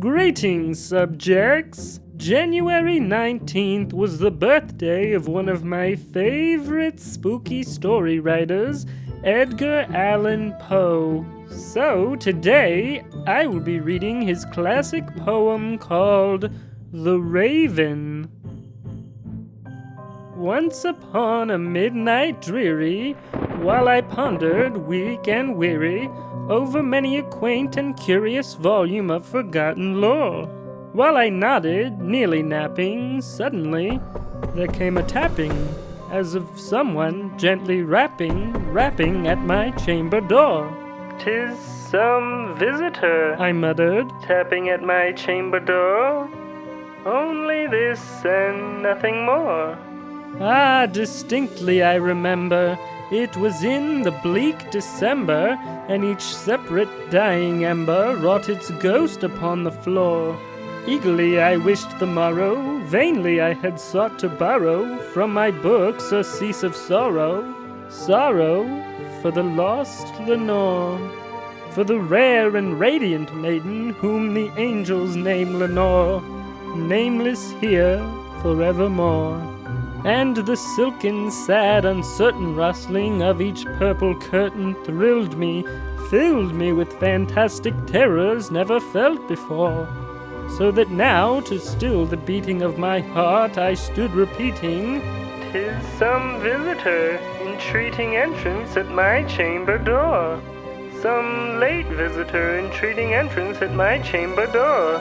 Greetings, subjects! January 19th was the birthday of one of my favorite spooky story writers, Edgar Allan Poe. So today, I will be reading his classic poem called The Raven. Once upon a midnight dreary, while I pondered, weak and weary, over many a quaint and curious volume of forgotten lore. While I nodded, nearly napping, suddenly there came a tapping, as of someone gently rapping at my chamber door. "'Tis some visitor," I muttered, tapping at my chamber door. "Only this and nothing more." Ah, distinctly I remember, it was in the bleak December, and each separate dying ember wrought its ghost upon the floor. Eagerly I wished the morrow, vainly I had sought to borrow from my book surcease of sorrow, sorrow for the lost Lenore, for the rare and radiant maiden whom the angels name Lenore, nameless here forevermore. And the silken, sad, uncertain rustling of each purple curtain thrilled me, filled me with fantastic terrors never felt before. So that now, to still the beating of my heart, I stood repeating, "'Tis some visitor, entreating entrance at my chamber door. Some late visitor, entreating entrance at my chamber door.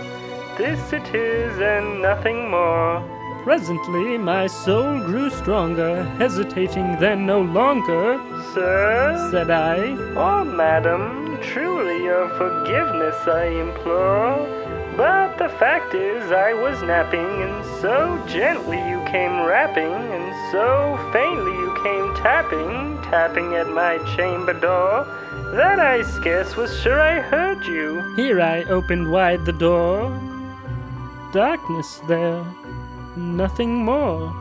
This it is, and nothing more." Presently my soul grew stronger, hesitating then no longer. "Sir," said I, "or madam, truly your forgiveness I implore. But the fact is I was napping, and so gently you came rapping, and so faintly you came tapping at my chamber door, that I scarce was sure I heard you." Here I opened wide the door. Darkness there. Nothing more.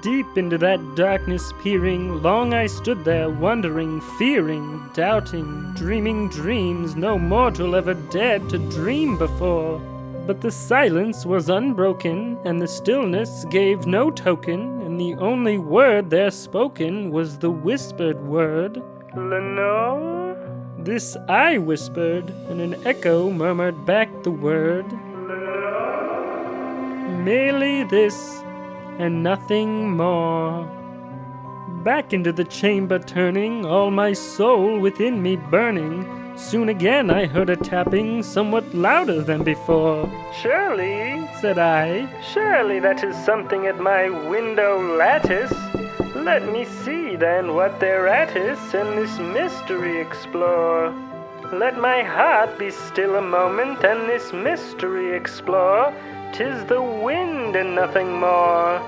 Deep into that darkness peering, long I stood there, wondering, fearing, doubting, dreaming dreams no mortal ever dared to dream before. But the silence was unbroken, and the stillness gave no token, and the only word there spoken was the whispered word, "Lenore?" This I whispered, and an echo murmured back the word, "Merely this, and nothing more." Back into the chamber turning, all my soul within me burning, soon again I heard a tapping somewhat louder than before. "Surely," said I, "surely that is something at my window lattice. Let me see then what thereat is, and this mystery explore. Let my heart be still a moment, and this mystery explore. 'Tis the wind and nothing more."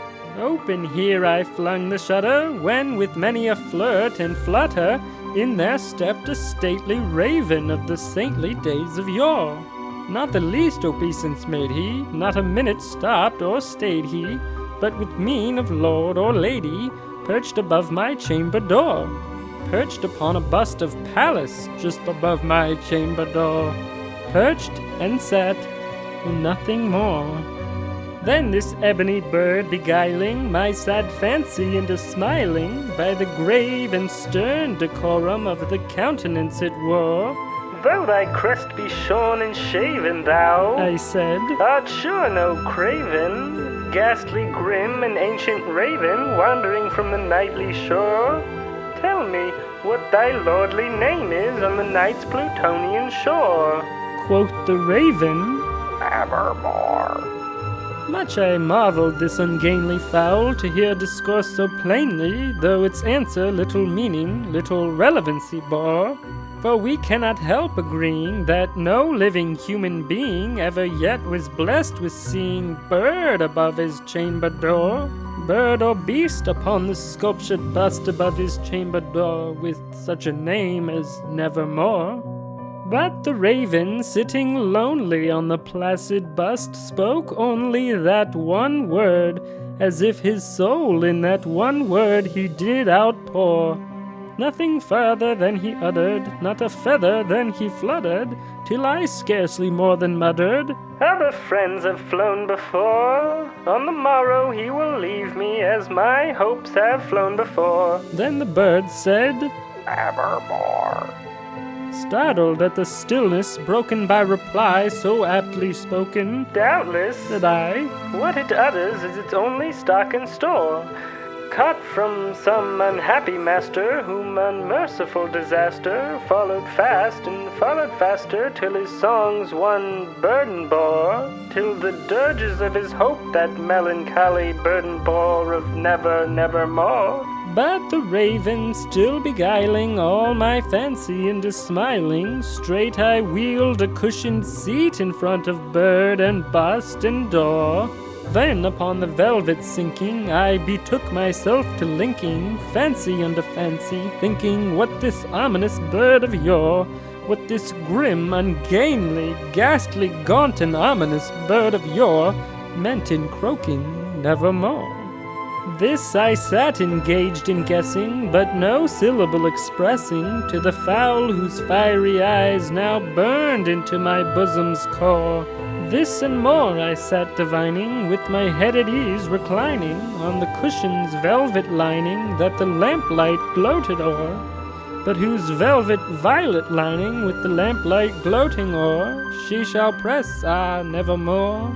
Open here I flung the shutter, when with many a flirt and flutter, in there stepped a stately raven of the saintly days of yore. Not the least obeisance made he, not a minute stopped or stayed he, but with mien of lord or lady, perched above my chamber door, perched upon a bust of Pallas just above my chamber door, perched and sat, nothing more. Then this ebony bird beguiling my sad fancy into smiling, by the grave and stern decorum of the countenance it wore. "Though thy crest be shorn and shaven, thou," I said, "art sure no craven, ghastly grim and ancient raven, wandering from the nightly shore. Tell me what thy lordly name is on the night's Plutonian shore." Quoth the raven, "Evermore." Much I marveled this ungainly fowl to hear discourse so plainly, though its answer little meaning, little relevancy bore. For we cannot help agreeing that no living human being ever yet was blessed with seeing bird above his chamber door, bird or beast upon the sculptured bust above his chamber door, with such a name as Nevermore. But the raven, sitting lonely on the placid bust, spoke only that one word, as if his soul in that one word he did outpour. Nothing further than he uttered, not a feather than he fluttered, till I scarcely more than muttered, "Other friends have flown before. On the morrow he will leave me, as my hopes have flown before." Then the bird said, "Nevermore." Startled at the stillness broken by reply so aptly spoken, "Doubtless," said I, "what it utters is its only stock and store, caught from some unhappy master, whom unmerciful disaster followed fast and followed faster, till his songs one burden bore, till the dirges of his hope that melancholy burden bore of never, nevermore." But the raven, still beguiling all my fancy into smiling, straight I wheeled a cushioned seat in front of bird and bust and door. Then upon the velvet sinking, I betook myself to linking fancy unto fancy, thinking what this ominous bird of yore, what this grim, ungainly, ghastly, gaunt, and ominous bird of yore meant in croaking nevermore. This I sat engaged in guessing, but no syllable expressing to the fowl whose fiery eyes now burned into my bosom's core. This and more I sat divining, with my head at ease reclining on the cushion's velvet lining that the lamplight gloated o'er, but whose velvet violet lining with the lamplight gloating o'er she shall press, nevermore.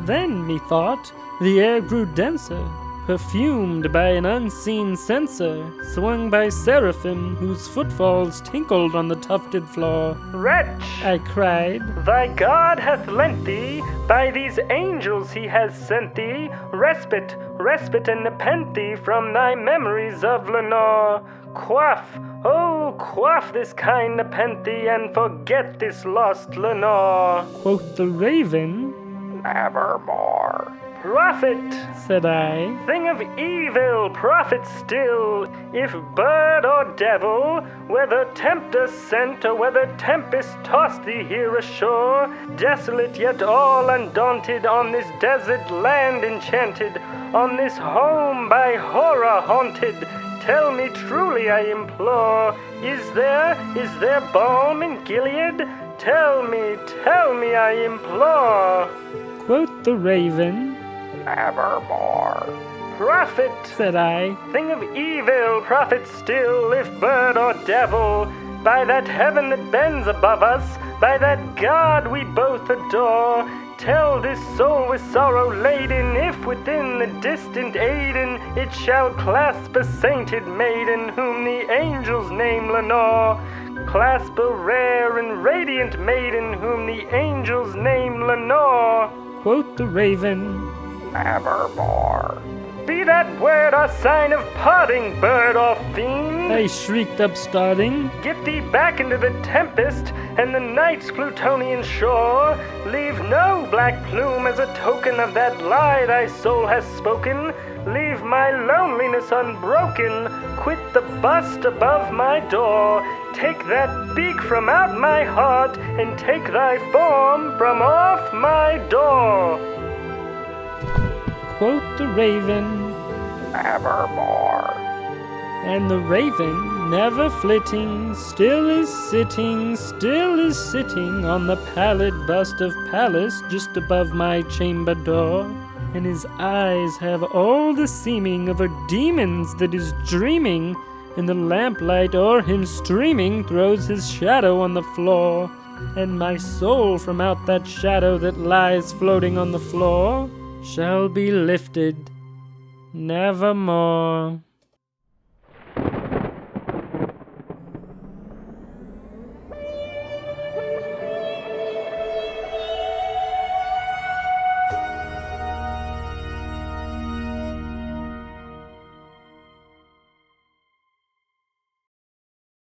Then, methought, the air grew denser, perfumed by an unseen censer, swung by seraphim whose footfalls tinkled on the tufted floor. "Wretch," I cried, "thy God hath lent thee, by these angels he has sent thee, respite, respite and nepenthe from thy memories of Lenore. Quaff, oh, quaff this kind nepenthe, and forget this lost Lenore." Quoth the raven, "Nevermore." "Prophet," said I, "thing of evil, prophet still, if bird or devil, whether tempter sent or whether tempest tossed thee here ashore, desolate yet all undaunted, on this desert land enchanted, on this home by horror haunted, tell me truly, I implore, is there balm in Gilead? Tell me, I implore." Quoth the raven, "Nevermore." "Prophet," said I, "thing of evil, prophet still, if bird or devil, by that heaven that bends above us, by that God we both adore, tell this soul with sorrow laden, if within the distant Aidenn it shall clasp a sainted maiden, whom the angels name Lenore, clasp a rare and radiant maiden, whom the angels name Lenore." Quoth the raven, "Nevermore." "Be that word our sign of parting, bird or fiend," I shrieked upstarting, "get thee back into the tempest and the night's Plutonian shore. Leave no black plume as a token of that lie thy soul has spoken. Leave my loneliness unbroken. Quit the bust above my door. Take that beak from out my heart, and take thy form from off my door." Quoth the raven, "Nevermore." And the raven, never flitting, still is sitting on the pallid bust of Pallas just above my chamber door, and his eyes have all the seeming of a demon's that is dreaming, and the lamplight o'er him streaming throws his shadow on the floor, and my soul from out that shadow that lies floating on the floor shall be lifted nevermore.